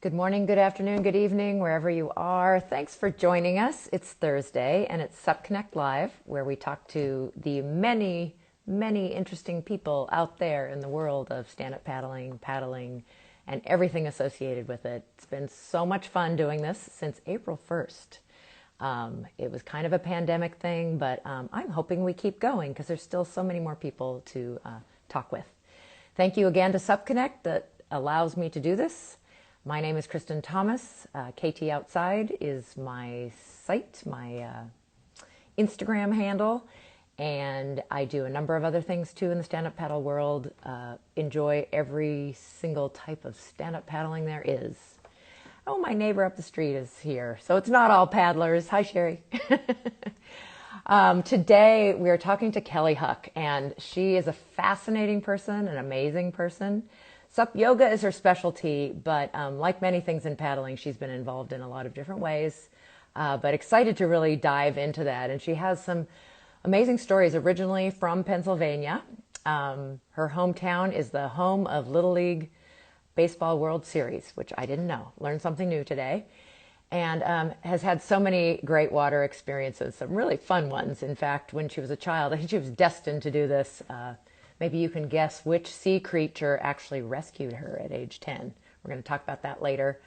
Good morning, good afternoon, good evening, wherever you are. Thanks for joining us. It's Thursday and it's Sup Connect Live, where we talk to the many interesting people out there in the world of stand-up paddling, and everything associated with it. It's been so much fun doing this since April 1st. It was kind of a pandemic thing, but I'm hoping we keep going because there's still so many more people to talk with. Thank you again to Sup Connect that allows me to do this. My name is Kristen Thomas. KT Outside is my site, my Instagram handle, and I do a number of other things too in the stand-up paddle world. Enjoy every single type of stand-up paddling there is. Oh, my neighbor up the street is here, so it's not all paddlers. Hi, Sherry. Today we are talking to Kelly Huck, and she is a fascinating person, an amazing person. Sup yoga is her specialty, but like many things in paddling, she's been involved in a lot of different ways, but excited to really dive into that. And she has some amazing stories, originally from Pennsylvania. Her hometown is the home of Little League Baseball World Series, which I didn't know. Learned something new today. And has had so many great water experiences, some really fun ones. In fact, when she was a child, I think she was destined to do this. Maybe you can guess which sea creature actually rescued her at age 10. We're going to talk about that later.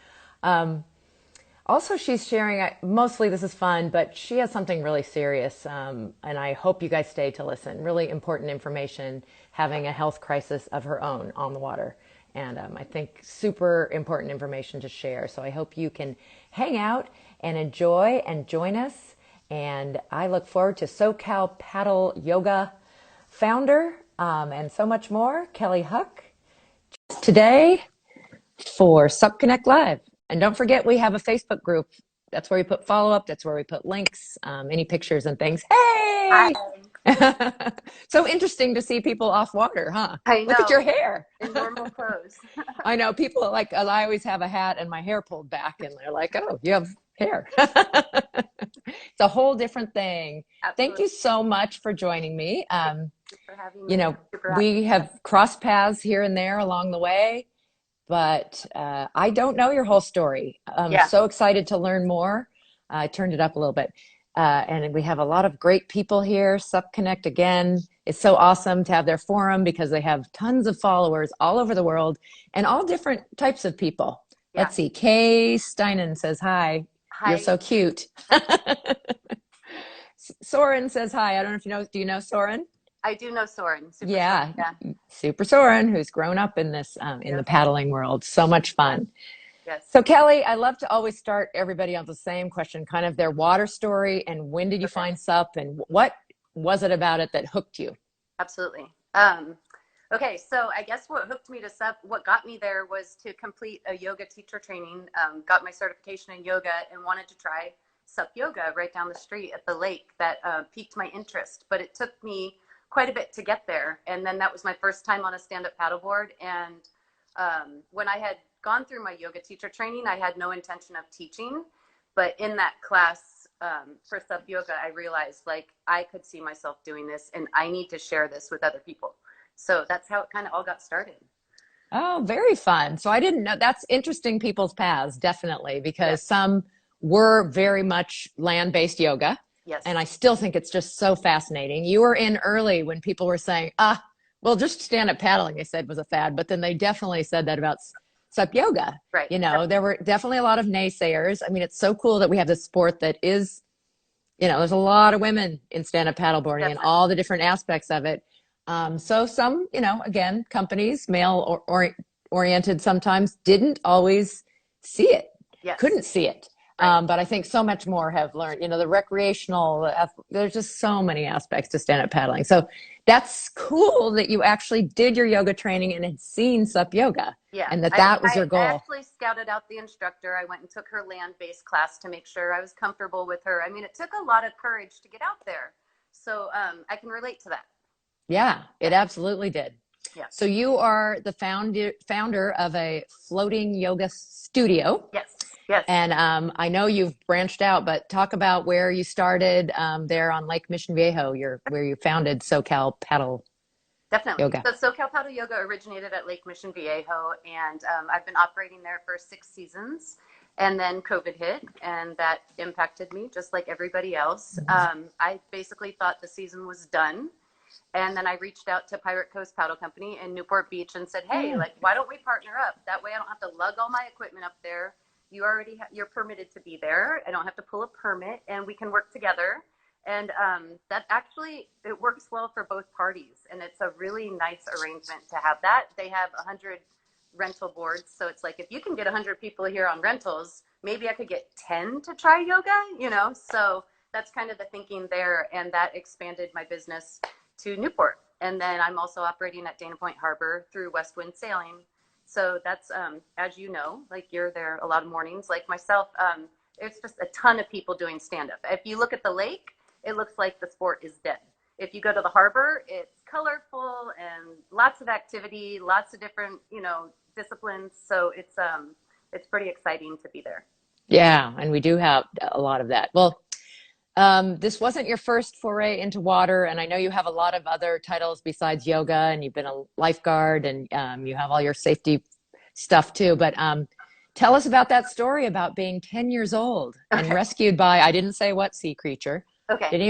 Also, she's sharing, mostly this is fun, but she has something really serious, and I hope you guys stay to listen. Really important information, having a health crisis of her own on the water. And I think super important information to share. So I hope you can hang out and enjoy and join us. And I look forward to SoCal Paddle Yoga founder and so much more, Kelly Huck, today for Sup Connect Live. And don't forget, we have a Facebook group. That's where we put follow-up. That's where we put links, any pictures and things. Hey! Hi. So interesting to see people off water, huh? I Look at know. your hair. In normal clothes. I know people are like, I always have a hat and my hair pulled back, and they're like, oh, you have hair. It's a whole different thing. Thank Absolutely. you so much for joining me. Thank you for having You me. know, Super happy. we have crossed paths here and there along the way, but I don't know your whole story. I'm Yeah. so excited to learn more. I turned it up a little bit. And we have a lot of great people here. Sup Connect, again, it's so awesome to have their forum because they have tons of followers all over the world and all different types of people. Yeah. Let's see. Kay Steinen says hi. You're Hi. so cute. Soren says hi. I don't know if you know. Do you know Soren? I do know Soren. Super Yeah, Soren. Yeah. Super Soren, who's grown up in this in the Yep. paddling world. So much fun. Yes. So Kelly, I love to always start everybody on the same question, kind of their water story, and when did you Okay. find SUP, and what was it about it that hooked you? Absolutely. Okay, so I guess what hooked me to SUP, what got me there was to complete a yoga teacher training, got my certification in yoga and wanted to try SUP yoga right down the street at the lake. That piqued my interest, but it took me quite a bit to get there. And then that was my first time on a stand-up paddleboard. And when I had gone through my yoga teacher training, I had no intention of teaching. But in that class for SUP yoga, I realized like I could see myself doing this and I need to share this with other people. So that's how it kind of all got started. Oh, very fun. So I didn't know. That's interesting people's paths, definitely, because Yes. some were very much land-based yoga. Yes. And I still think it's just so fascinating. You were in early when people were saying, well, just stand-up paddling, they said was a fad, but then they definitely said that about SUP yoga. Right. You know, there were definitely a lot of naysayers. I mean, it's so cool that we have this sport that is, you know, there's a lot of women in stand-up paddleboarding and Definitely. all the different aspects of it. So some, you know, again, companies, male oriented sometimes, didn't always see it, Yes. couldn't see it. Right. But I think so much more have learned, you know, the recreational, there's just so many aspects to stand-up paddling. So that's cool that you actually did your yoga training and had seen SUP yoga. Yeah. And that was your I goal. actually scouted out the instructor. I went and took her land-based class to make sure I was comfortable with her. I mean, it took a lot of courage to get out there. So I can relate to that. Yeah, it absolutely did. Yeah. So you are the founder of a floating yoga studio. Yes. Yes. And I know you've branched out, but talk about where you started there on Lake Mission Viejo, where you founded SoCal Paddle Definitely. yoga? So SoCal Paddle Yoga originated at Lake Mission Viejo, and I've been operating there for 6 seasons. And then COVID hit, and that impacted me just like everybody else. I basically thought the season was done. And then I reached out to Pirate Coast Paddle Company in Newport Beach and said, hey, Yeah. like, why don't we partner up? That way I don't have to lug all my equipment up there. You already you're permitted to be there. I don't have to pull a permit, and we can work together. And that actually, it works well for both parties. And it's a really nice arrangement to have that. They have 100 rental boards. So it's like, if you can get 100 people here on rentals, maybe I could get 10 to try yoga, you know? So that's kind of the thinking there. And that expanded my business to Newport. And then I'm also operating at Dana Point Harbor through West Wind Sailing. So that's, as you know, like you're there a lot of mornings, like myself, it's just a ton of people doing stand-up. If you look at the lake, it looks like the sport is dead. If you go to the harbor, it's colorful and lots of activity, lots of different, you know, disciplines. So it's pretty exciting to be there. Yeah, and we do have a lot of that. Well, this wasn't your first foray into water, and I know you have a lot of other titles besides yoga, and you've been a lifeguard, and you have all your safety stuff too. But tell us about that story about being 10 years old and Okay. rescued by, I didn't say what sea creature. Okay. Did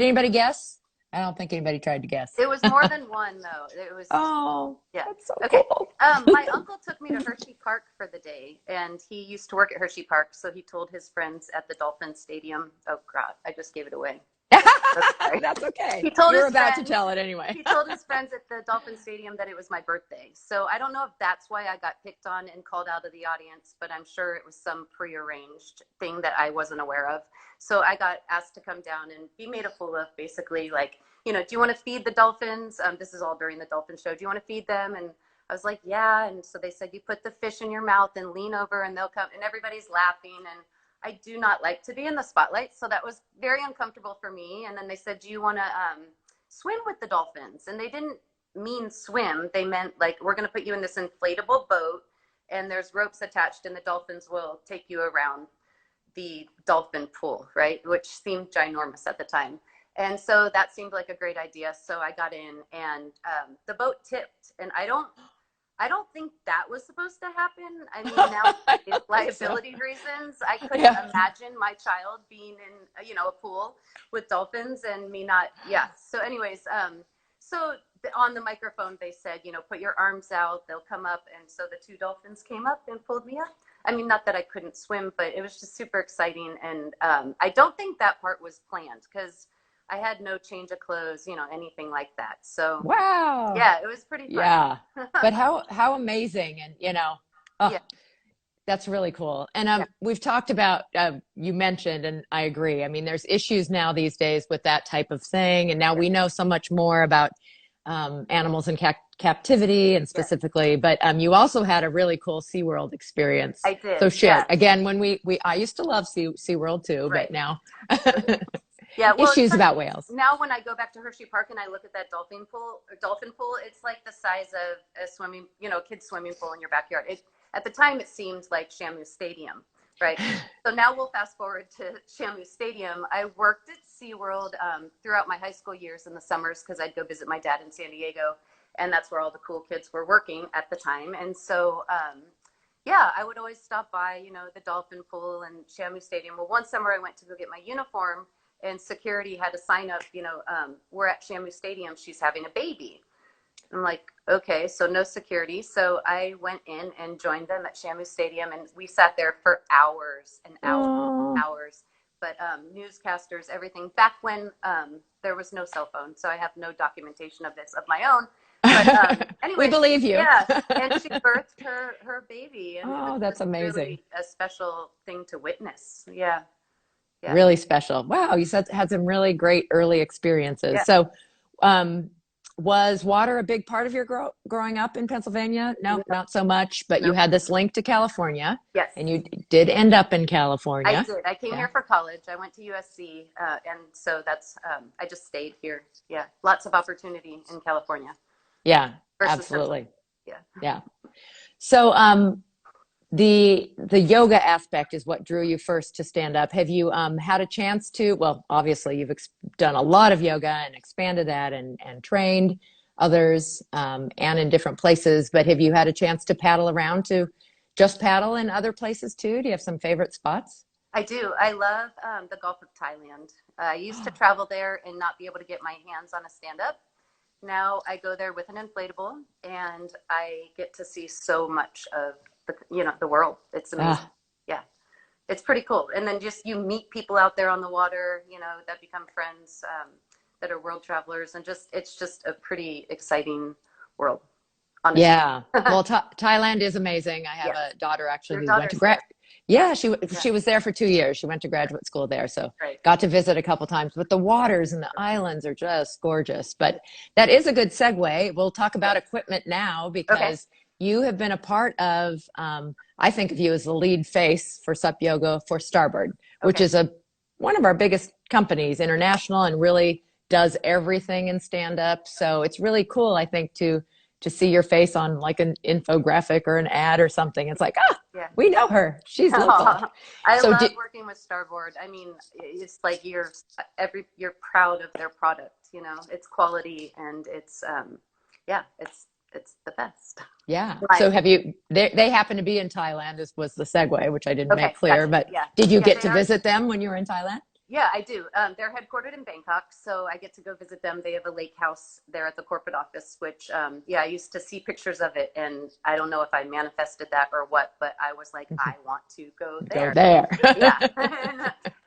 anybody guess? I don't think anybody tried to guess. It was more than one though. It was, Oh, yeah. that's so Okay. cool. My uncle took me to Hershey Park for the day, and he used to work at Hershey Park. So he told his friends at the Dolphin Stadium. Oh God, I just gave it away. That's okay. He told You're his about friends, to tell it anyway. he told his friends at the Dolphin Stadium that it was my birthday. So I don't know if that's why I got picked on and called out of the audience, but I'm sure it was some prearranged thing that I wasn't aware of. So I got asked to come down and be made a fool of, basically, like, you know, do you want to feed the dolphins? This is all during the dolphin show. Do you want to feed them? And I was like, yeah. And so they said, you put the fish in your mouth and lean over and they'll come. And everybody's laughing. And I do not like to be in the spotlight. So that was very uncomfortable for me. And then they said, do you want to swim with the dolphins? And they didn't mean swim. They meant, like, we're going to put you in this inflatable boat and there's ropes attached and the dolphins will take you around the dolphin pool, right? Which seemed ginormous at the time. And so that seemed like a great idea. So I got in, and the boat tipped, and I don't think that was supposed to happen. I mean, now it's liability reasons. I couldn't imagine my child being in, you know, a pool with dolphins and me not. Yeah. So anyways, so on the microphone, they said, you know, put your arms out, they'll come up. And so the two dolphins came up and pulled me up. I mean, not that I couldn't swim, but it was just super exciting. And I don't think that part was planned because I had no change of clothes, you know, anything like that. So Wow. yeah, it was pretty fun. Yeah. But how amazing. And, you know, oh, Yeah. that's really cool. And Yeah. we've talked about, you mentioned, and I agree. I mean, there's issues now these days with that type of thing. And now we know so much more about animals in captivity and specifically, but you also had a really cool SeaWorld experience. I did. So share. Yeah. Again, when I used to love SeaWorld too, Right. but now Yeah, well, issues about whales. Now when I go back to Hershey Park and I look at that dolphin pool, it's like the size of a swimming, you know, kid's swimming pool in your backyard. At the time, it seemed like Shamu Stadium, right? So now we'll fast forward to Shamu Stadium. I worked at SeaWorld throughout my high school years in the summers because I'd go visit my dad in San Diego, and that's where all the cool kids were working at the time. And so, yeah, I would always stop by, you know, the dolphin pool and Shamu Stadium. Well, one summer I went to go get my uniform, and security had a sign up, you know, we're at Shamu Stadium, she's having a baby. I'm like, okay, so no security. So I went in and joined them at Shamu Stadium, and we sat there for hours and hours and hours. But newscasters, everything, back when there was no cell phone, so I have no documentation of this of my own. But anyway, we believe you. Yeah, and she birthed her baby. And that's amazing. Really a special thing to witness. Yeah. Yeah. Really special. Wow, you had some really great early experiences. Yeah. So, was water a big part of your growing up in Pennsylvania? No, not so much, but you had this link to California. Yes. And you did end up in California. I did. I came here for college. I went to USC, and so that's, I just stayed here. Yeah, lots of opportunity in California. Yeah, absolutely. Yeah. So, the yoga aspect is what drew you first to stand up. Have you had a chance to, well, obviously you've done a lot of yoga and expanded that and trained. others, and in different places. But have you had a chance to paddle around to just paddle in other places too? Do you have some favorite spots? I do. I love the Gulf of Thailand. I used to travel there and not be able to get my hands on a stand up. Now I go there with an inflatable and I get to see so much of the world. It's amazing. Ah, Yeah. It's pretty cool. And then just you meet people out there on the water, that become friends, that are world travelers, and it's just a pretty exciting world, honestly. yeah. Well, Thailand is amazing. I have Yes. a daughter actually Your who went to daughter's there. Yeah. yeah, Yeah. she was there for 2 years. She went to graduate school there, so Right. got to visit a couple times. But the waters and the islands are just gorgeous. But that is a good segue. We'll talk about Yes. equipment now Okay. because you have been a part of. I think of you as the lead face for Sup Yoga for Starboard, which Okay. is a one of our biggest companies, international, and really does everything in stand up. So it's really cool, I think, to see your face on like an infographic or an ad or something. It's like, ah, Yeah. we know her. She's local. I So love working with Starboard. I mean, it's like you're proud of their product, It's quality and it's yeah, it's the best. yeah. My So opinion. have you, they happen to be in Thailand, as was the segue, which I didn't make Okay, clear, gotcha. but Yeah. did you Yeah, get they to are. visit them when you were in Thailand? Yeah, I do. They're headquartered in Bangkok, so I get to go visit them. They have a lake house there at the corporate office, which, yeah, I used to see pictures of it, and I don't know if I manifested that or what, but I was like, I want to go Go there. there. Yeah,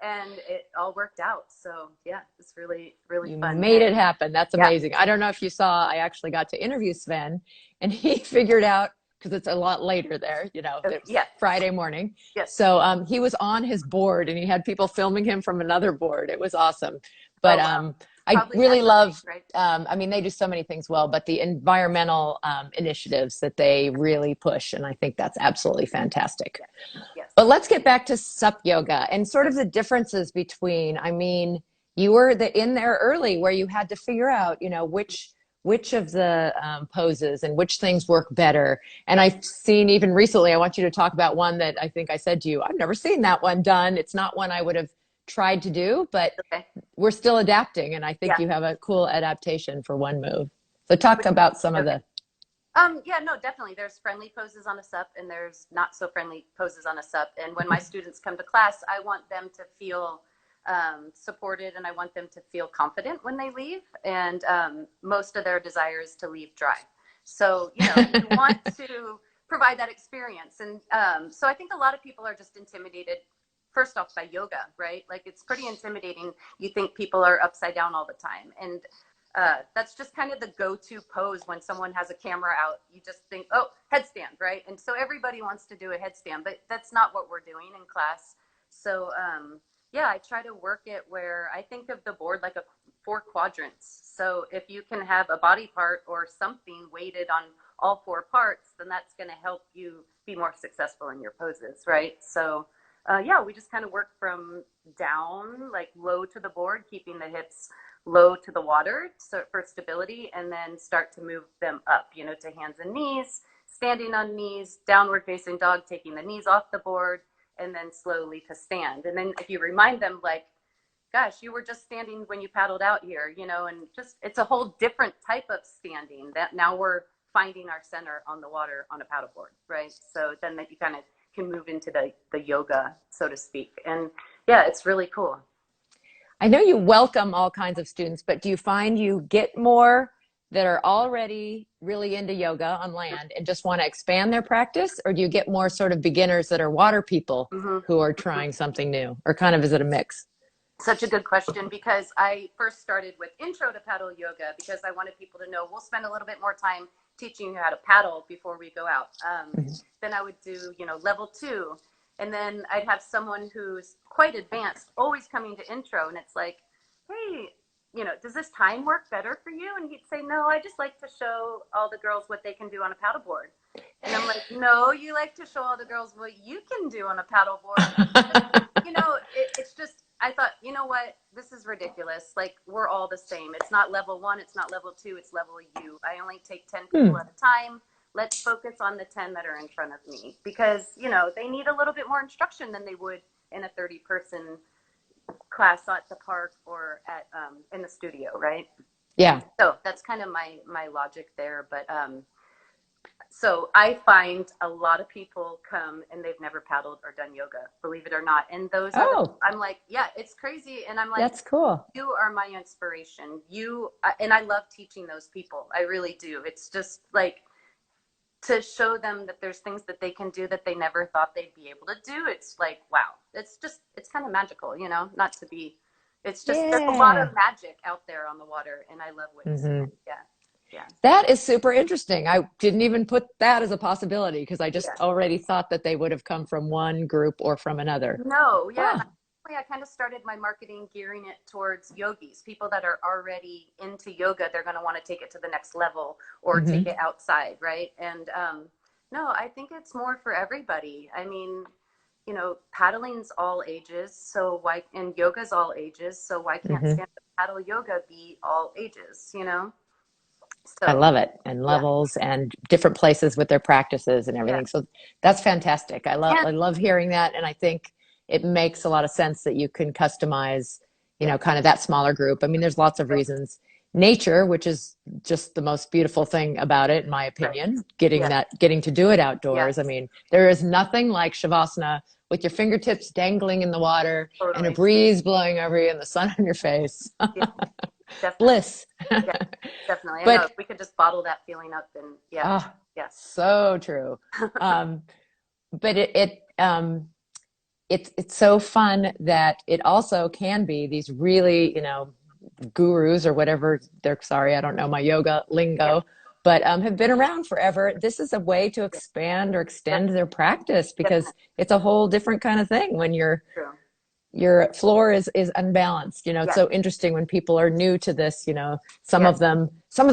and it all worked out. So yeah, it's really, really You fun. made it happen. That's Yeah, amazing. I don't know if you saw, I actually got to interview Sven and he figured out, because it's a lot later there, okay, it was yeah, Friday morning. yes. So he was on his board and he had people filming him from another board. It was awesome. But Oh wow, I probably really at the lake, love, right? I mean, they do so many things well, but the environmental initiatives that they really push. And I think that's absolutely fantastic. Yes, yes. But let's get back to sup yoga and sort of the differences between, I mean, you were in there early where you had to figure out, which of the poses and which things work better. And Yes. I've seen even recently, I want you to talk about one that I think I said to you, I've never seen that one done. It's not one I would have tried to do, but Okay. we're still adapting. And I think Yeah. you have a cool adaptation for one move. So talk about some of Okay. the, Yeah, no, definitely. There's friendly poses on a sup and there's not so friendly poses on a sup. And when my students come to class, I want them to feel supported and I want them to feel confident when they leave. And most of their desire is to leave dry. So, you want to provide that experience. And so I think a lot of people are just intimidated, first off, by yoga, right? Like it's pretty intimidating. You think people are upside down all the time. And that's just kind of the go-to pose when someone has a camera out. You just think, oh, headstand, right? And so everybody wants to do a headstand, but that's not what we're doing in class. So yeah, I try to work it where I think of the board like 4 quadrants. So if you can have a body part or something weighted on all 4 parts, then that's going to help you be more successful in your poses, right? So yeah, we just kind of work from down, like low to the board, keeping the hips low to the water for stability, and then start to move them up, to hands and knees, standing on knees, downward facing dog, taking the knees off the board, and then slowly to stand. And then if you remind them, like, gosh, you were just standing when you paddled out here, and just it's a whole different type of standing that now we're finding our center on the water on a paddleboard, right? So then that you kind of can move into the yoga, so to speak. And yeah, it's really cool. I know you welcome all kinds of students, but do you find you get more that are already really into yoga on land and just want to expand their practice? Or do you get more sort of beginners that are water people Mm-hmm. who are trying something new? Or kind of is it a mix? Such a good question, because I first started with intro to paddle yoga because I wanted people to know we'll spend a little bit more time teaching you how to paddle before we go out. Then I would do, level 2. And then I'd have someone who's quite advanced always coming to intro. And it's like, hey, does this time work better for you? And he'd say, no, I just like to show all the girls what they can do on a paddleboard. And I'm like, no, you like to show all the girls what you can do on a paddleboard. It's just, I thought, you know what, this is ridiculous. Like, we're all the same. It's not level 1, it's not level 2, it's level U. I only take 10 people at a time. Let's focus on the 10 that are in front of me because, they need a little bit more instruction than they would in a 30-person class at the park or at in the studio, right? Yeah. So that's kind of my logic there. But so I find a lot of people come and they've never paddled or done yoga, believe it or not. And those are the, Oh, I'm like, yeah, it's crazy. And I'm like, that's cool. you are my inspiration. And I love teaching those people. I really do. It's just like to show them that there's things that they can do that they never thought they'd be able to do. It's like, wow, it's kind of magical, not to be, it's just, there's a lot of Yeah. magic out there on the water. And I love witnessing Hmm. it. Yeah. Yeah. That is super interesting. I didn't even put that as a possibility because I just Yeah. already thought that they would have come from one group or from another. No, yeah. And Wow. I kind of started my marketing gearing it towards yogis, people that are already into yoga. They're going to want to take it to the next level or take Hmm. it outside, right? And no, I think it's more for everybody. I mean, paddling's all ages, so why, and yoga's all ages, so why can't Hmm. stand up paddle yoga be all ages? I So love it. And yeah, levels and different places with their practices and yeah. everything. So that's fantastic. And I love hearing that. And I think it makes a lot of sense that you can customize, yeah, kind of that smaller group. I mean, there's lots of right, reasons. Nature, which is just the most beautiful thing about it, in my right. opinion, Yeah, getting to do it outdoors. I yes, mean, there is nothing like Shavasana with your fingertips dangling in the water and a totally. breeze blowing over you and the sun on your face. Yeah, definitely. Bliss. Yeah, definitely. I know But if we could just bottle that feeling up, then yeah, ah, yeah, so true. Um, but it's so fun that it also can be these really, gurus or whatever. They're sorry, I don't know my yoga yeah, lingo, but have been around forever. This is a way to yeah. expand or extend Definitely, their practice because definitely it's a whole different kind of thing when true. your floor is unbalanced. It's Yeah, so interesting when people are new to this. yeah, Some of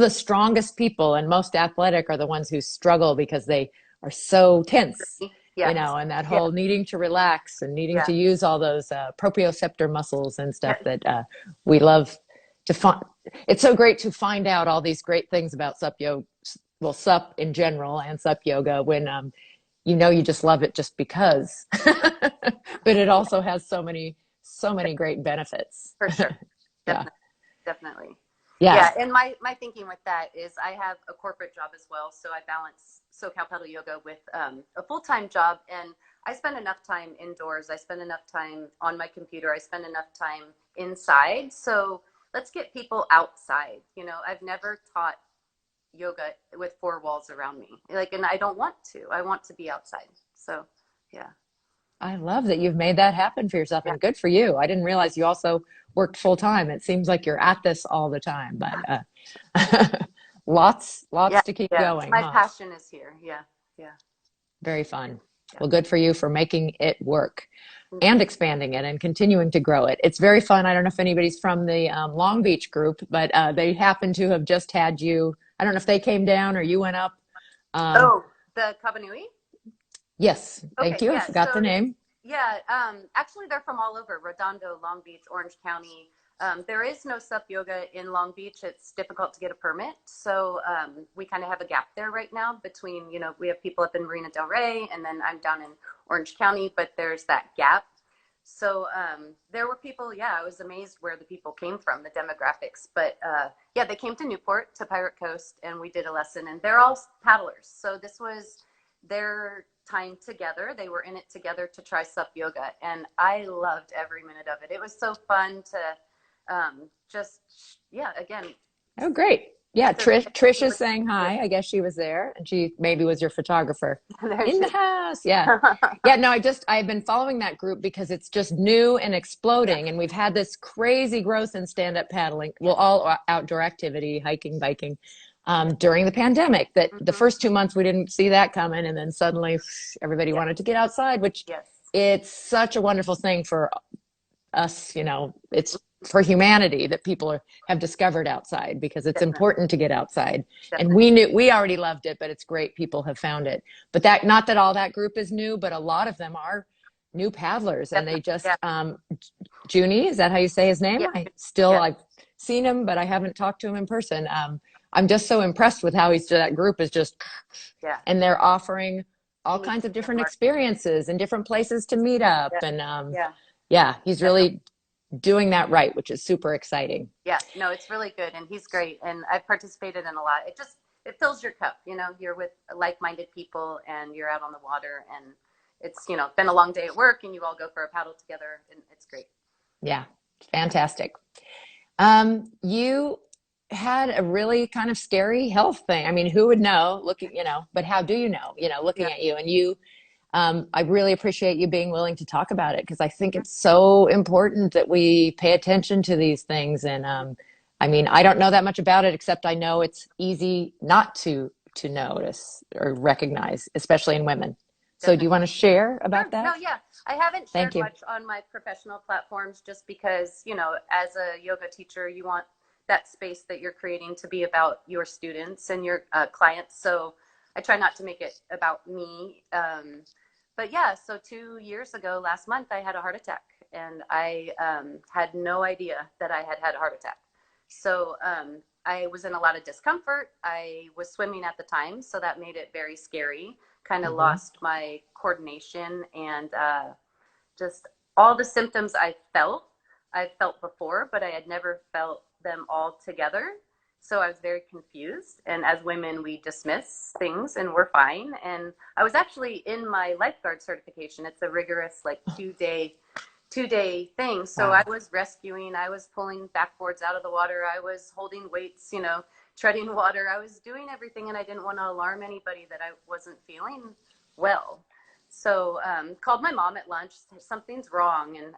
the strongest people and most athletic are the ones who struggle because they are so tense, yeah, and that yeah, whole needing to relax and needing yeah, to use all those proprioceptor muscles and yeah. stuff that we love to find. It's so great to find out all these great things about sup yoga, well, sup in general and sup yoga when you just love it just because. But it also has so many great benefits. For sure. Yeah. Definitely, definitely. Yeah. Yeah, and my thinking with that is I have a corporate job as well, so I balance SoCal Pedal Yoga with a full-time job, and I spend enough time indoors. I spend enough time on my computer. I spend enough time inside. So let's get people outside. I've never taught yoga with four walls around me, and I don't want to. I want to be outside. So, yeah, I love that you've made that happen for yourself yeah, and good for you. I didn't realize you also worked full time. It seems like you're at this all the time, but yeah, lots to keep yeah. going, My huh? passion is here. Yeah, yeah, Very fun. yeah. Well, good for you for making it work and expanding it and continuing to grow it. It's very fun. I don't know if anybody's from the Long Beach group, but they happen to have just had you. I don't know if they came down or you went up. Um, Oh, the Kabanui? yes, thank Okay, you. I yeah. forgot the So name. yeah, actually they're from all over, Redondo, Long Beach, Orange County. There is no sup yoga in Long Beach. It's difficult to get a permit. So we kind of have a gap there right now between, we have people up in Marina Del Rey and then I'm down in Orange County, but there's that gap. So there were people, yeah, I was amazed where the people came from, the demographics. But yeah, they came to Newport, to Pirate Coast, and we did a lesson. And they're all paddlers. So this was their time together. They were in it together to try sup yoga. And I loved every minute of it. It was so fun to just, yeah, again, Oh, great. Yeah, to Trish is saying hi. I guess she was there and she maybe was your photographer there in she the is. house. Yeah. Yeah, no, I've been following that group because it's just new and Yeah, exploding. And we've had this crazy growth in stand-up paddling, yeah. well, all outdoor activity, hiking, biking, during the pandemic. That the Mm-hmm. first 2 months we didn't see that coming. And then suddenly everybody Yeah, wanted to get outside, which yes. it's such a wonderful thing for us, it's for humanity that have discovered outside because it's Definitely, important to get outside. And definitely. we already loved it, but it's great people have found it. But that, not that all that group is new, but a lot of them are new paddlers and they Definitely. Yeah, just, Junie, is that how you say his name? yeah, yeah, I've seen him, but I haven't talked to him in person. I'm just so impressed with how that group is just, yeah. and they're offering all Unique kinds of different more. experiences and different places to meet up. Yeah, And, yeah, yeah, he's definitely. really doing that right, which is super exciting. Yeah, no, it's really good, and he's great, and I've participated in a lot. It fills your cup, you know. You're with like-minded people, and you're out on the water, and it's been a long day at work, and you all go for a paddle together, and it's great. Yeah, fantastic. You had a really kind of scary health thing. I mean, who would know looking, but how do you know, Yeah. looking at you and you, I really appreciate you being willing to talk about it because I think it's so important that we pay attention to these things. And I mean, I don't know that much about it, except I know it's easy not to notice or recognize, especially in women. So do you Definitely. want to share Sure. about No, that? yeah. I haven't Thank shared you. much on my professional platforms just because, as a yoga teacher, you want that space that you're creating to be about your students and your clients. So I try not to make it about me. But yeah, so 2 years ago, last month, I had a heart attack and I had no idea that I had had a heart attack. So I was in a lot of discomfort. I was swimming at the time, so that made it very scary. Kind of Hmm. lost my coordination and just all the symptoms I've felt before, but I had never felt them all together. So I was very confused. And as women, we dismiss things and we're fine. And I was actually in my lifeguard certification. It's a rigorous, like 2-day thing. So I Wow. was rescuing, I was pulling backboards out of the water, I was holding weights, treading water. I was doing everything, and I didn't want to alarm anybody that I wasn't feeling well. So called my mom at lunch. Something's wrong, and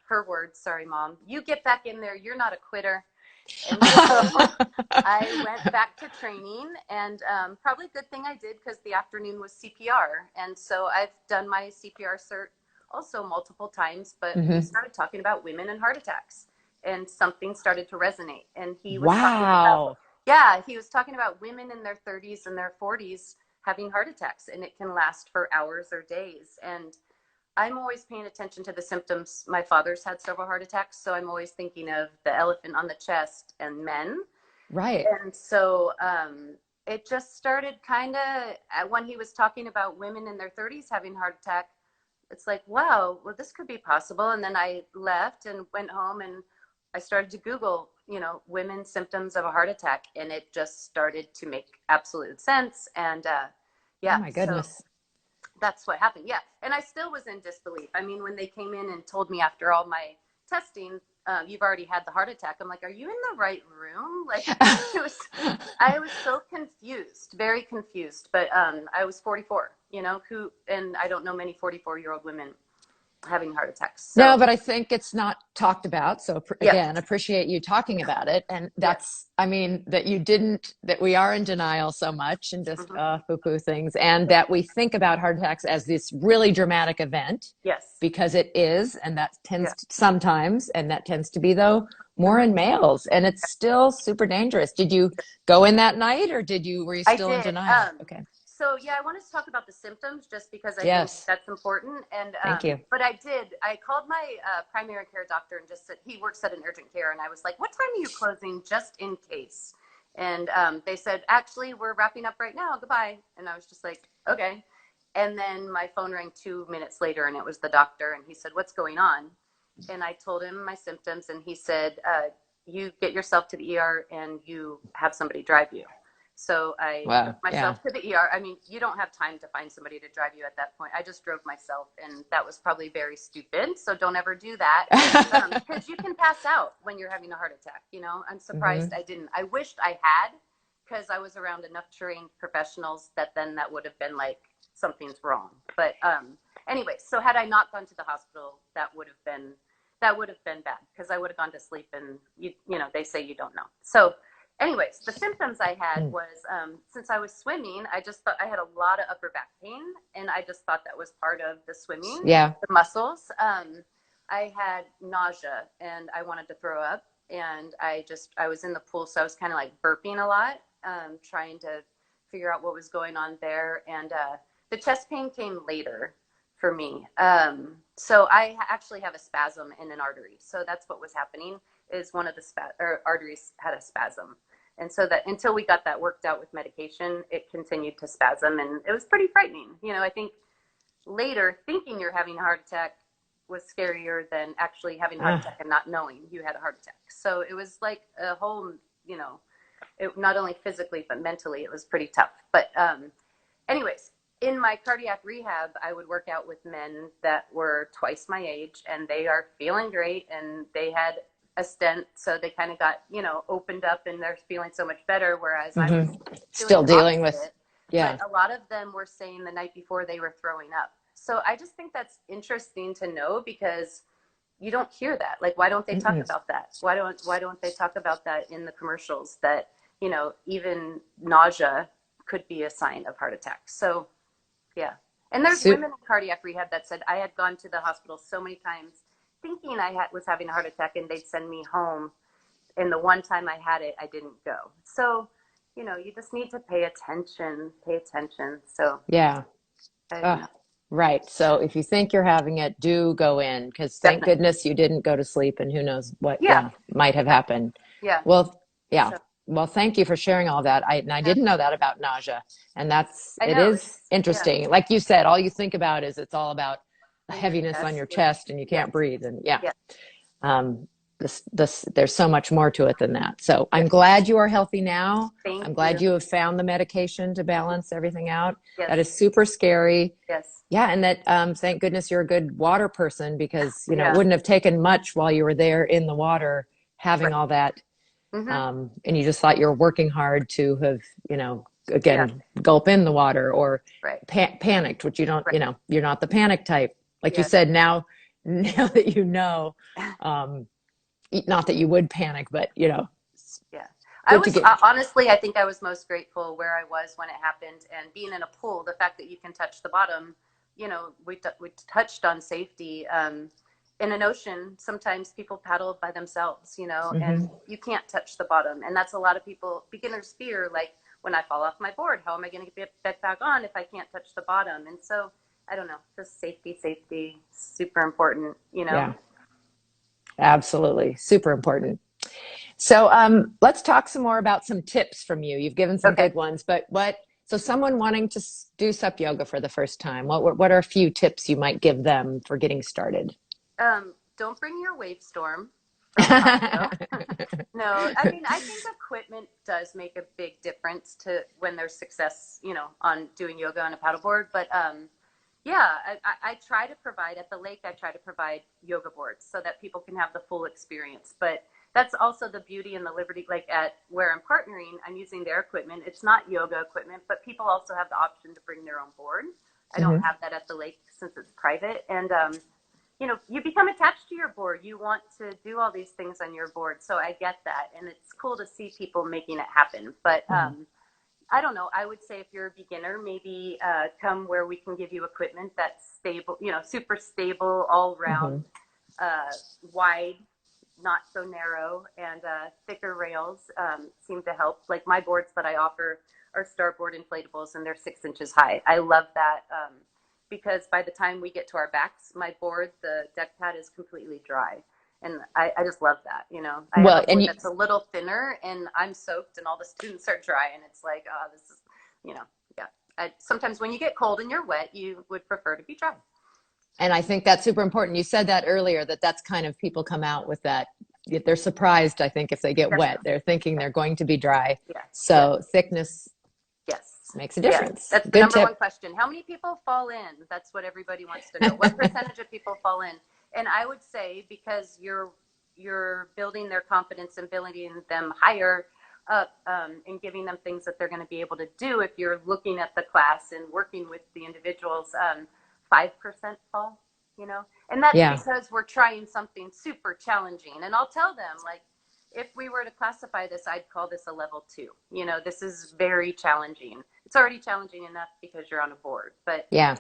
her words, "Sorry, mom. You get back in there. You're not a quitter." And so I went back to training, and probably a good thing I did because the afternoon was CPR. And so I've done my CPR cert also multiple times, but we Hmm. started talking about women and heart attacks, and something started to resonate. And he was talking about, Wow. yeah, he was talking about women in their 30s and their 40s having heart attacks, and it can last for hours or days. And I'm always paying attention to the symptoms. My father's had several heart attacks, so I'm always thinking of the elephant on the chest and men. Right. And so it just started kind of when he was talking about women in their 30s having heart attack. It's like, wow, well, this could be possible. And then I left and went home and I started to Google, women's symptoms of a heart attack, and it just started to make absolute sense. And Oh yeah, my so goodness. that's what happened. Yeah. And I still was in disbelief. I mean, when they came in and told me after all my testing, you've already had the heart attack, I'm like, are you in the right room? Like, it was, I was so confused, very confused. But I was 44, and I don't know many 44-year-old women having heart attacks. No, So, but I think it's not talked about. So yeah, again, appreciate you talking about it. And yeah, that's, I mean, that you didn't, that we are in denial so much and just hmm, poo-poo things, and that we think about heart attacks as this really dramatic event yes, because it is, and that yeah, tends to, sometimes, and that tends to be though more hmm. in males, and it's still super dangerous. Did you go in that night, or were you I still in did. denial? Okay. So yeah, I wanted to talk about the symptoms just because I think Yes. that's important. And Thank you. but I did. I called my primary care doctor and just said he works at an urgent care, and I was like, "What time are you closing, just in case?" And they said, "Actually, we're wrapping up right now. Goodbye." And I was just like, "Okay." And then my phone rang 2 minutes later, and it was the doctor, and he said, "What's going on?" And I told him my symptoms, and he said, "You get yourself to the ER, and you have somebody drive you." So I drove Wow. Yeah. myself to the ER. I mean, you don't have time to find somebody to drive you at that point. I just drove myself, and that was probably very stupid. So don't ever do that because you can pass out when you're having a heart attack. I'm surprised Hmm. I didn't. I wished I had because I was around enough trained professionals that would have been like something's wrong. But anyway, so had I not gone to the hospital, that would have been bad because I would have gone to sleep, and they say you don't know. So anyways, the symptoms I had was since I was swimming, I just thought I had a lot of upper back pain, and I just thought that was part of the swimming, Yeah. the muscles. I had nausea and I wanted to throw up, and I was in the pool, so I was kind of like burping a lot, trying to figure out what was going on there, and the chest pain came later for me. So I actually have a spasm in an artery, so that's what was happening. Is one of the arteries had a spasm. And so that until we got that worked out with medication, it continued to spasm, and it was pretty frightening. I think later thinking you're having a heart attack, was scarier than actually having a heart attack and not knowing you had a heart attack. So it was like a whole, you know, not only physically but mentally it was pretty tough. But anyways, in my cardiac rehab, I would work out with men that were twice my age, and they are feeling great, and they had a stent, so they kind of got, you know, opened up, and they're feeling so much better, whereas I was doing Still the dealing with, opposite. yeah. But a lot of them were saying the night before they were throwing up. So I just think that's interesting to know, because you don't hear that. Like, why don't they talk about that? Why don't they talk about that in the commercials, that, you know, even nausea could be a sign of heart attack. So yeah. And there's women in cardiac rehab that said, I had gone to the hospital so many times thinking was having a heart attack, and they'd send me home. And the one time I had it, I didn't go. So, you know, you just need to pay attention. So Yeah. Right. So if you think you're having it, do go in, because thank definitely. goodness you didn't go to sleep, and who knows what, Yeah. might have happened. Yeah. Well, yeah. So, Well, thank you for sharing all that. I yeah. didn't know that about nausea. And I it know. is interesting. Like you said, all you think about is it's all about In your heaviness on chest. your chest and you Yes. can't breathe. And yeah. Yes. Um, there's so much more to it than that. So I'm Yes. glad you are healthy now. Thank I'm glad you. you have found the medication to balance everything out. Yes. That is super scary. Yes. Yeah, and that thank goodness you're a good water person, because it Yeah. wouldn't have taken much while you were there in the water having Right. all that, Mm-hmm. and you just thought you were working hard to have, Yeah. again, gulp in the water, or Right. panicked, which you don't, Right. you're not the panic type, like you Yes. said. Now that you know, not that you would panic, but Yeah. I good to was get. honestly, I think I was most grateful where I was when it happened, and being in a pool, the fact that you can touch the bottom, you know, we touched on safety. In an ocean, sometimes people paddle by themselves, you know, and you can't touch the bottom. And that's a lot of beginners' fear. Like, when I fall off my board, how am I going to get back on if I can't touch the bottom? And so, I don't know, just safety, super important, you know? Yeah, absolutely, super important. So let's talk some more about some tips from you. You've given some Okay. good ones, but so someone wanting to do sup yoga for the first time, what are a few tips you might give them for getting started? Don't bring your wave storm from Costco. No, I mean, I think equipment does make a big difference to when there's success, you know, on doing yoga on a paddleboard. But yeah, I try to provide at the lake. I try to provide yoga boards so that people can have the full experience. But that's also the beauty and the liberty. Like, at where I'm partnering, I'm using their equipment. It's not yoga equipment, but people also have the option to bring their own board. I don't have that at the lake since it's private. And you know, you become attached to your board. You want to do all these things on your board. So I get that. And it's cool to see people making it happen. But I don't know. I would say if you're a beginner, maybe come where we can give you equipment that's stable, you know, super stable, all round, wide, not so narrow, and thicker rails seem to help. Like, my boards that I offer are starboard inflatables, and they're 6 inches high. I love that. Because by the time we get to our backs, my board, the deck pad, is completely dry. And I just love that, you know. I have Well, a board that's a little thinner, and I'm soaked, and all the students are dry, and it's like, oh, this is, you know, yeah. Sometimes when you get cold and you're wet, you would prefer to be dry. and I think that's super important. You said that earlier, that's kind of, people come out with that. They're surprised, I think, if they get wet. They're thinking they're going to be dry. Yeah. So thickness Yes. makes a difference. That's the Good number tip. one question. How many people fall in? That's what everybody wants to know. What percentage of people fall in? And I would say, because you're building their confidence and building them higher up, and giving them things that they're going to be able to do. If you're looking at the class and working with the individuals, 5% fall, you know, and that's because we're trying something super challenging. And I'll tell them, like, if we were to classify this, I'd call this a level 2. You know, this is very challenging. It's already challenging enough because you're on a board, but yeah.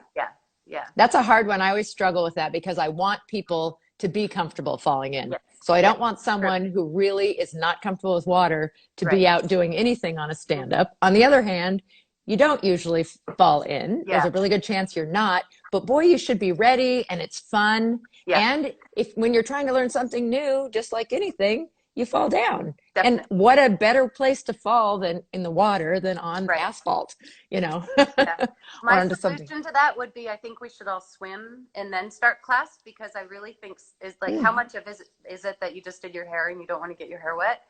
That's a hard one. I always struggle with that, because I want people to be comfortable falling in. Yes. So I don't want someone who really is not comfortable with water to be out doing anything on a stand-up. On the other hand, you don't usually fall in. There's a really good chance you're not, but boy, you should be ready, and it's fun. And when you're trying to learn something new, just like anything, you fall down. And Definitely. what a better place to fall than in the water than on Right. asphalt, you know, Yeah. or My onto something. solution to that would be I think we should all swim and then start class because I really think is like how Mm. much of is it that you just did your hair and you don't want to get your hair wet?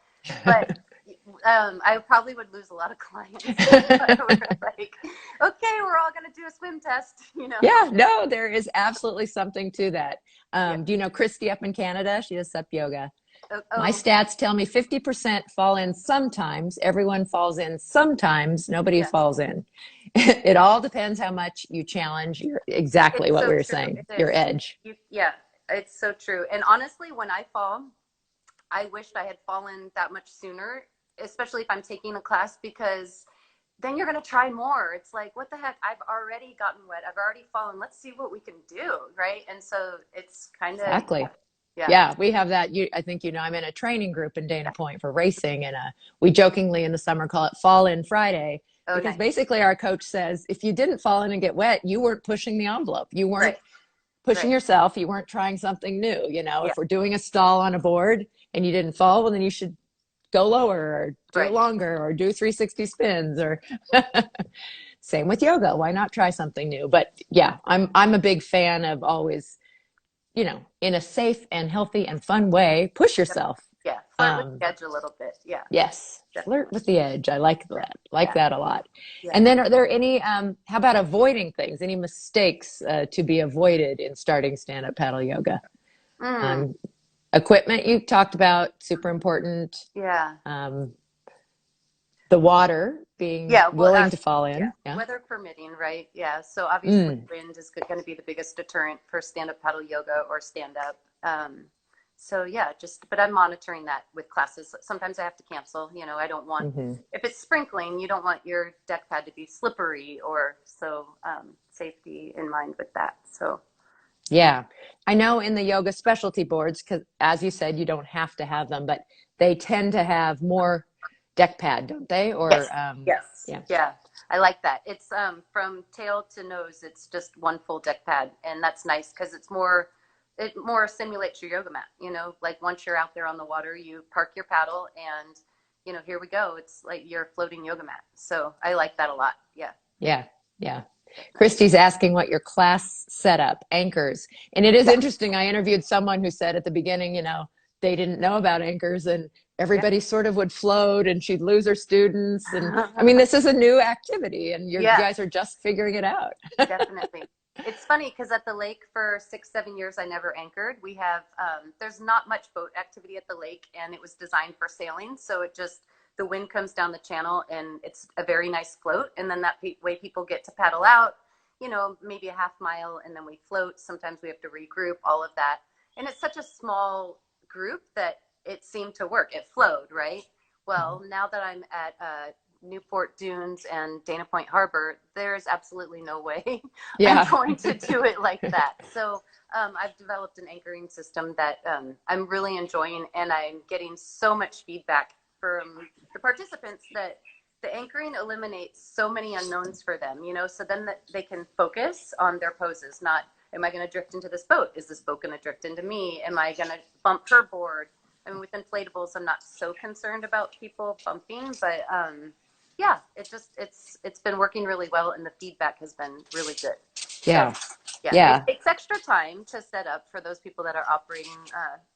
But I probably would lose a lot of clients if I were like, okay, we're all going to do a swim test, you know? Yeah, no, there is absolutely something to that. Yeah. Do you know Christy up in Canada? She does sup yoga. Oh, My oh stats tell me 50% fall in sometimes. Everyone falls in sometimes. Nobody yeah. falls in. It all depends how much you challenge your exactly It's what so we were true. saying, It your is. edge. Yeah, it's so true. And honestly, when I fall, I wished I had fallen that much sooner, especially if I'm taking a class, because then you're going to try more. It's like, what the heck? I've already gotten wet. I've already fallen. Let's see what we can do. Right. And so it's kind of, Exactly. yeah, Yeah, we have that. I think I'm in a training group in Dana yeah. Point for racing, and we jokingly in the summer call it Fall In Friday Oh, because nice. basically our coach says if you didn't fall in and get wet, you weren't pushing the envelope. You weren't Right. pushing Right. yourself. You weren't trying something new. Yeah. If we're doing a stall on a board and you didn't fall, well, then you should go lower or do it Right. longer or do 360 spins or same with yoga. Why not try something new? But yeah, I'm a big fan of always, in a safe and healthy and fun way, push yourself. Yeah. Flirt with Um, the edge a little bit. Yeah. yes, flirt Definitely. with the edge. I like Yeah. that. Like Yeah. that a lot. Yeah. And then are there any, how about avoiding things, any mistakes to be avoided in starting stand-up paddle yoga? Mm, Um, Equipment you talked about, super important. yeah. Um, the water being Yeah. Well, willing to fall yeah. in. Yeah. Weather permitting, right? Yeah. So obviously, Mm, wind is going to be the biggest deterrent for stand-up paddle yoga or stand-up. So yeah, but I'm monitoring that with classes. Sometimes I have to cancel. I don't want hmm if it's sprinkling, you don't want your deck pad to be slippery or so. Safety in mind with that. So Yeah. I know in the yoga specialty boards, because as you said, you don't have to have them, but they tend to have more deck pad, don't they? yes, Or, yes, yeah. yeah. I like that. It's from tail to nose. It's just one full deck pad, and that's nice because it more simulates your yoga mat. Like once you're out there on the water, you park your paddle, and here we go. It's like you're floating yoga mat. So I like that a lot. Yeah, Yeah. Yeah. definitely. Christy's asking what your class setup, anchors. And it is Yeah, interesting. I interviewed someone who said at the beginning, they didn't know about anchors and yeah, everybody sort of would float and she'd lose her students. And I mean, this is a new activity and you yeah. guys are just figuring it out. Definitely. It's funny because at the lake for 6, 7 years, I never anchored. There's not much boat activity at the lake, and it was designed for sailing. So the wind comes down the channel, and it's a very nice float. And then that way people get to paddle out, maybe a half mile, and then we float. Sometimes we have to regroup, all of that. And it's such a small group that it seemed to work. It flowed, right? Well, now that I'm at Newport Dunes and Dana Point Harbor, there's absolutely no way I'm Yeah. going to do it like that. So I've developed an anchoring system that I'm really enjoying, and I'm getting so much feedback from the participants that the anchoring eliminates so many unknowns for them, so then that they can focus on their poses, not am I going to drift into this boat? Is this boat going to drift into me? Am I going to bump her board? I mean, with inflatables, I'm not so concerned about people bumping, but yeah, it's been working really well, and the feedback has been really good. So Yeah. yeah, it Yeah. takes extra time to set up for those people that are operating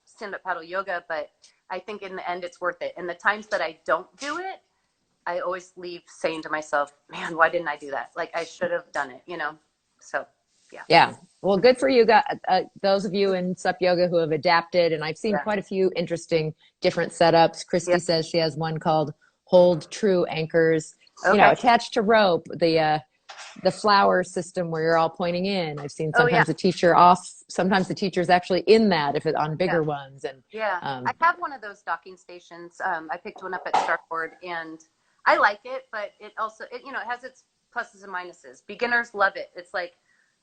stand-up paddle yoga, but I think in the end it's worth it. And the times that I don't do it, I always leave saying to myself, man, why didn't I do that? Like I should have done it. So yeah. Yeah. Well, good for you guys, those of you in Sup Yoga who have adapted. And I've seen Yeah. quite a few interesting different setups. Yeah. Christy says she has one called Hold True Anchors, Okay. attached to rope, the flower system where you're all pointing in. I've seen Oh yeah. sometimes the teacher's actually in that if it on Yeah. bigger ones. And Yeah, I um, have one of those docking stations. I picked one up at Starboard, and I like it, but it also it has its pluses and minuses. Beginners love it. It's like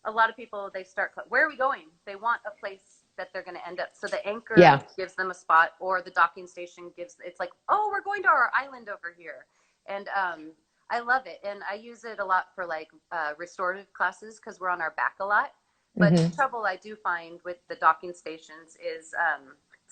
a lot of people they start. Where are we going? They want a place that they're going to end up. So the anchor yeah, gives them a spot, or the docking station gives. It's like, oh, we're going to our island over here, and I love it, and I use it a lot for like restorative classes because we're on our back a lot. But the hmm trouble I do find with the docking stations is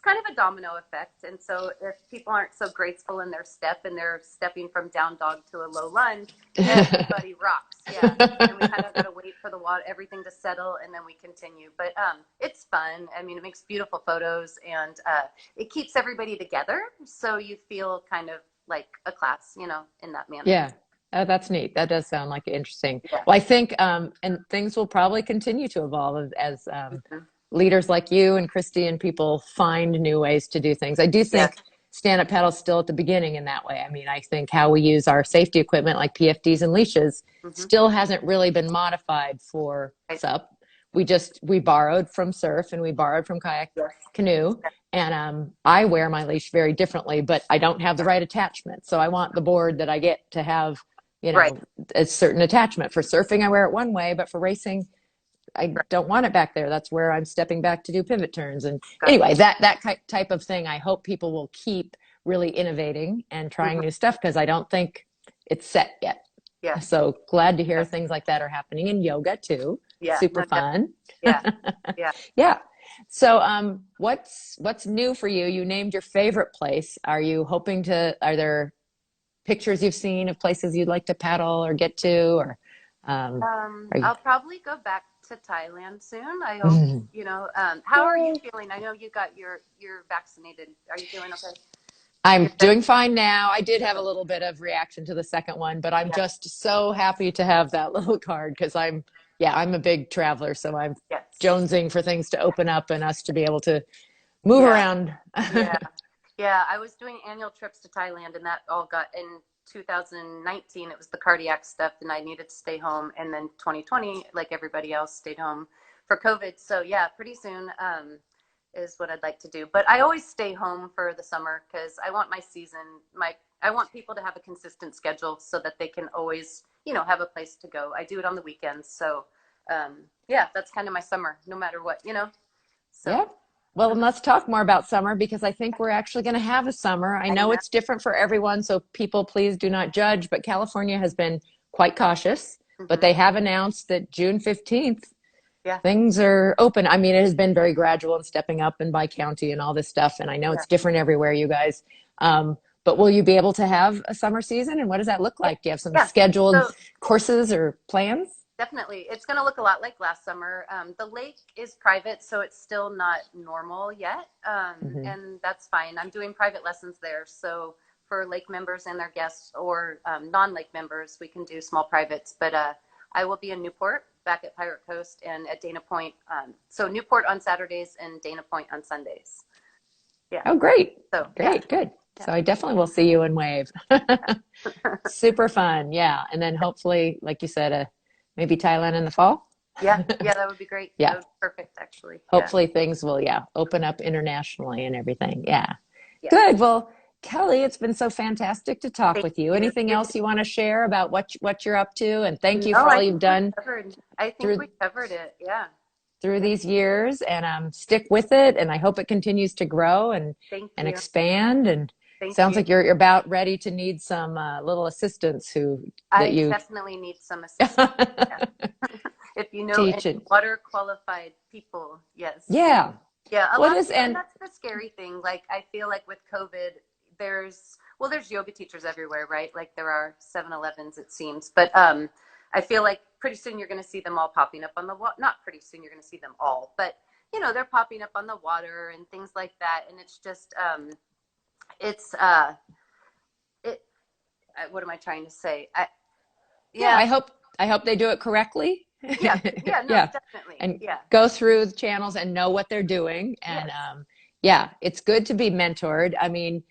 kind of a domino effect. And so if people aren't so graceful in their step and they're stepping from down dog to a low lunge, everybody rocks. Yeah. And we kind of got to wait for the water, everything to settle, and then we continue. But it's fun. I mean, it makes beautiful photos, and it keeps everybody together. So you feel kind of like a class, you know, in that manner. Yeah. Oh, that's neat. That does sound like interesting. Yeah. Well, I think, and things will probably continue to evolve as Mhm. leaders like you and Christy and people find new ways to do things. I do Yeah. think stand-up paddle's still at the beginning in that way. I mean, I think how we use our safety equipment like PFDs and leashes Mhm. still hasn't really been modified for Right. SUP. We borrowed from surf and we borrowed from kayak Yes. canoe. And I wear my leash very differently, but I don't have the right attachment. So I want the board that I get to have, Right. a certain attachment. For surfing, I wear it one way, but for racing, I Right. don't want it back there. That's where I'm stepping back to do pivot turns. And Gotcha. anyway, that type of thing, I hope people will keep really innovating and trying Mhm. new stuff because I don't think it's set yet. Yeah. So glad to hear Yeah. things like that are happening in yoga too. Yeah. Super No, fun. yeah. Yeah. Yeah. So what's new for you? You named your favorite place. Are there pictures you've seen of places you'd like to paddle or get to, or are you? I'll probably go back to Thailand soon. I hope, you know, how are you feeling? I know you're vaccinated. Are you feeling okay? I'm You're good? doing fine now. I did have a little bit of reaction to the second one, but I'm Yeah. just so happy to have that little card because I'm a big traveler, so I'm Yes. jonesing for things to open up and us to be able to move Yeah. around. Yeah. Yeah. I was doing annual trips to Thailand, and that all got in 2019. It was the cardiac stuff, and I needed to stay home. And then 2020, like everybody else, stayed home for COVID. So yeah, pretty soon is what I'd like to do. But I always stay home for the summer because I want my season. I want people to have a consistent schedule so that they can always, you know, have a place to go. I do it on the weekends, so yeah, that's kind of my summer, no matter what, you know. So Yeah. Well, and let's talk more about summer because I think we're actually going to have a summer. I I know know. it's different for everyone, so people please do not judge, but California has been quite cautious, but Hmm. they have announced that June 15th, Yeah. things are open. I mean, it has been very gradual and stepping up and by county and all this stuff, and I know Yeah. it's different everywhere, you guys. But will you be able to have a summer season, and what does that look Yeah. like? Do you have some Yeah. scheduled So courses or plans? definitely, it's going to look a lot like last summer. The lake is private, so it's still not normal yet, Hmm. and that's fine. I'm doing private lessons there, so for lake members and their guests, or non-lake members, we can do small privates. But I will be in Newport, back at Pirate Coast, and at Dana Point. So Newport on Saturdays and Dana Point on Sundays. Yeah. Oh, great. So yeah, Great, good. yeah, So I definitely will see you in Wave. Super fun. Yeah. And then hopefully, like you said, maybe Thailand in the fall. yeah, yeah. That would be great. That Yeah. would be perfect, actually. Yeah, Hopefully things will, yeah, open up internationally and everything. Yeah. yeah. Good. Well, Kelly, it's been so fantastic to talk Thank with you. you. Anything else you want to share about what you're up to? And thank you No, for I all you've think we done covered. I think we through covered it. Yeah, through yeah. these years and stick with it. And I hope it continues to grow Thank and you. expand. And Thank sounds you. like you're about ready to need some little assistants that I you definitely need some assistance. Yeah. If you know any teach it. water qualified people, yes. Yeah. Yeah, a Well, it lot of, is. and And that's the scary thing. Like I feel like with COVID, there's yoga teachers everywhere, right? Like there are 7-Elevens, it seems. But I feel like pretty soon you're going to see them all popping up on the water. Not pretty soon you're going to see them all, but you know, they're popping up on the water and things like that. And it's just, it's, it, what am I trying to say? yeah, Yeah, I hope they do it correctly. yeah, yeah, no, Yeah. definitely. And Yeah, go through the channels and know what they're doing. And yes, yeah, it's good to be mentored. I mean,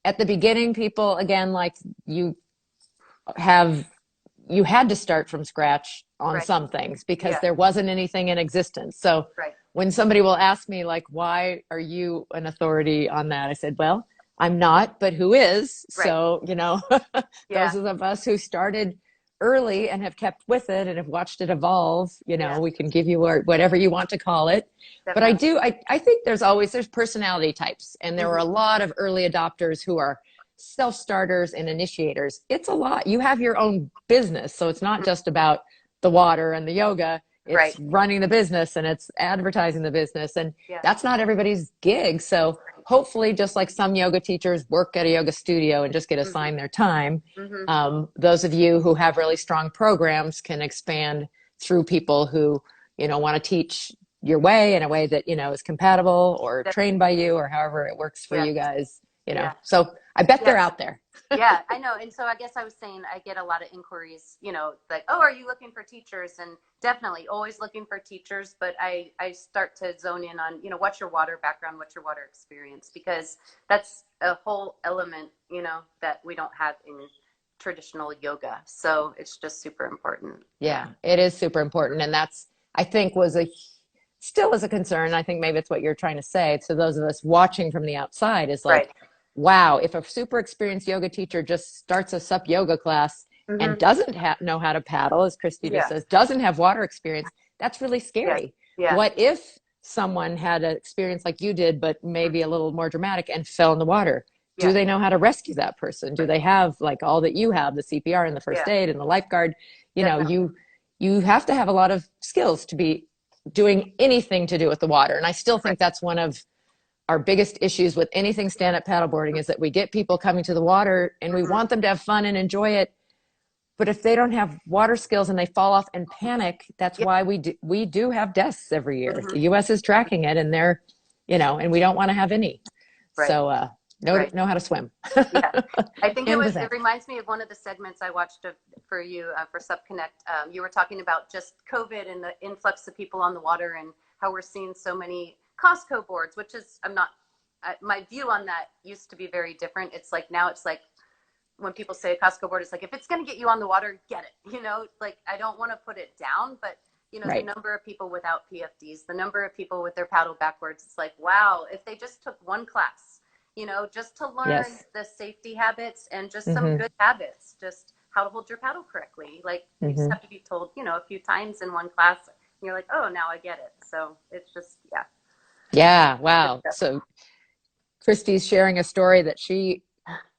at the beginning, people, again, like you have, you had to start from scratch on right. some things because Yeah, there wasn't anything in existence. So right. when somebody will ask me, like, why are you an authority on that? I said, well, I'm not, but who is? Right. So, Yeah, those of us who started early and have kept with it and have watched it evolve, yeah, we can give you whatever you want to call it. But definitely. I think there's personality types, and there were Hmm. a lot of early adopters who are self-starters and initiators. It's a lot. You have your own business, so it's not just about the water and the yoga. Right. It's running the business and it's advertising the business, and Yeah. that's not everybody's gig. So hopefully, just like some yoga teachers work at a yoga studio and just get Mm-hmm. assigned their time, Mm-hmm. those of you who have really strong programs can expand through people who, want to teach your way in a way that, is compatible or trained by you or however it works for Yeah. you guys, Yeah. So I bet they're Yeah. out there. Yeah, I know. And so I guess I was saying I get a lot of inquiries, like, oh, are you looking for teachers? And definitely always looking for teachers. But I start to zone in on, what's your water background? What's your water experience? Because that's a whole element, that we don't have in traditional yoga. So it's just super important. Yeah, it is super important. And that's, I think, still is a concern. I think maybe it's what you're trying to say to those of us watching from the outside is like, Right. wow, if a super experienced yoga teacher just starts a sup yoga class and Mm-hmm. doesn't know how to paddle, as Christy just Yeah. says, doesn't have water experience, that's really Yeah. scary. Yeah. What if someone had an experience like you did, but maybe a little more dramatic and fell in the water? Do Yeah. they know how to rescue that person? Do they have like all that you have, the CPR and the first Yeah. aid and the lifeguard? Definitely. You have to have a lot of skills to be doing anything to do with the water. And I still Right. think that's one of our biggest issues with anything stand-up paddleboarding is that we get people coming to the water and we want them to have fun and enjoy it. But if they don't have water skills and they fall off and panic, that's Yeah. why we do have deaths every year. Mm-hmm. The US is tracking it and they're, and we don't want to have any. Right. So Right. know how to swim. Yeah, I think And with it that. reminds me of one of the segments I watched for you for SubConnect. You were talking about just COVID and the influx of people on the water and how we're seeing so many Costco boards, which is, my view on that used to be very different. It's like, now it's like, when people say a Costco board, it's like, if it's going to get you on the water, get it, like, I don't want to put it down, but the Right. number of people without PFDs, the number of people with their paddle backwards, it's like, wow, if they just took one class, just to learn Yes. the safety habits and just some Mm-hmm. good habits, just how to hold your paddle correctly. Like, you just Mm-hmm. have to be told, a few times in one class, and you're like, oh, now I get it. So it's just, yeah. Yeah. Wow. So Christy's sharing a story that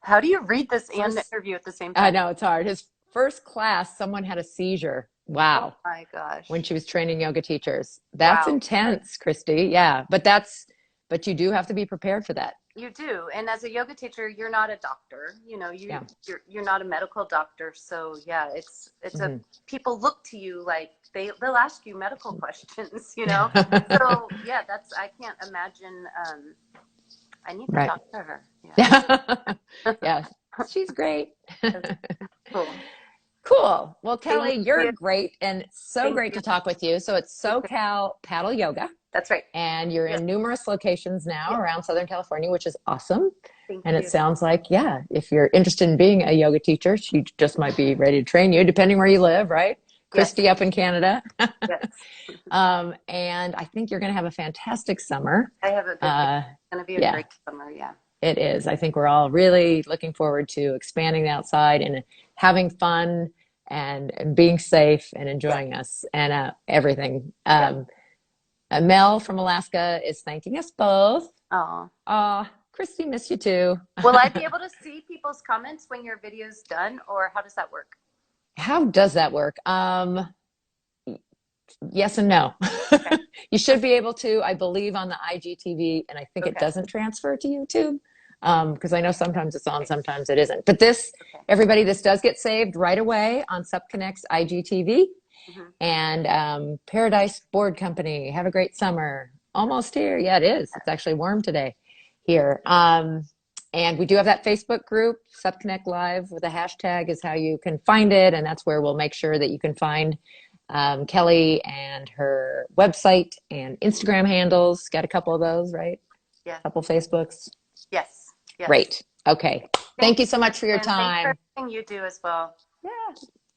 How do you read this and the first, interview at the same I time? know it's hard. His first class, someone had a seizure. Oh Wow. my gosh. When she was training yoga teachers. That's Wow. intense, Christy. Yeah. But you do have to be prepared for that. You do. And as a yoga teacher, you're not a doctor. Yeah. You're not a medical doctor. So yeah, it's Mm-hmm. people look to you like they'll ask you medical questions. So yeah, I can't imagine. I need to Right. talk to her. Yeah. Yeah. She's great. Cool. Cool. Well, Kelly, Thank you're you. great and so Thank great you. to talk with you. So it's SoCal Paddle Yoga, That's right. and you're Yes. in numerous locations now Yeah. around Southern California, which is awesome. Thank And it you. sounds like, yeah, if you're interested in being a yoga teacher, she just might be ready to train you, depending where you live, right? Yes. Christy up in Canada. Yes. And I think you're going to have a fantastic summer. I have a good. It's going to be a Yeah, great summer. Yeah. it is. I think we're all really looking forward to expanding the outside and having fun and being safe and enjoying us and everything. Mel from Alaska is thanking us both. Oh. Christy, miss you too. Will I be able to see people's comments when your video's done, or how does that work? How does that work? Yes and no. Okay. You should be able to, I believe, on the IGTV, and I think it Okay. doesn't transfer to YouTube because I know sometimes it's on, sometimes it isn't. But Okay. everybody, this does get saved right away on SupConnect's IGTV. Mm-hmm. And Paradise Board Company, have a great summer. Almost here. Yeah, it is. It's actually warm today here. And we do have that Facebook group, SupConnect Live, with a hashtag is how you can find it. And that's where we'll make sure that you can find Kelly and her website and Instagram handles. Got a couple of those, right? Yeah. A couple Facebooks. Yes. Yes. Great. Okay. Thank you so much for your And thanks time. for everything you do as well. Yeah.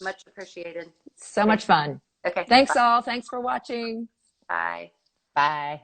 Much appreciated. So much fun. Okay. Thanks Bye. all. Thanks for watching. Bye. Bye.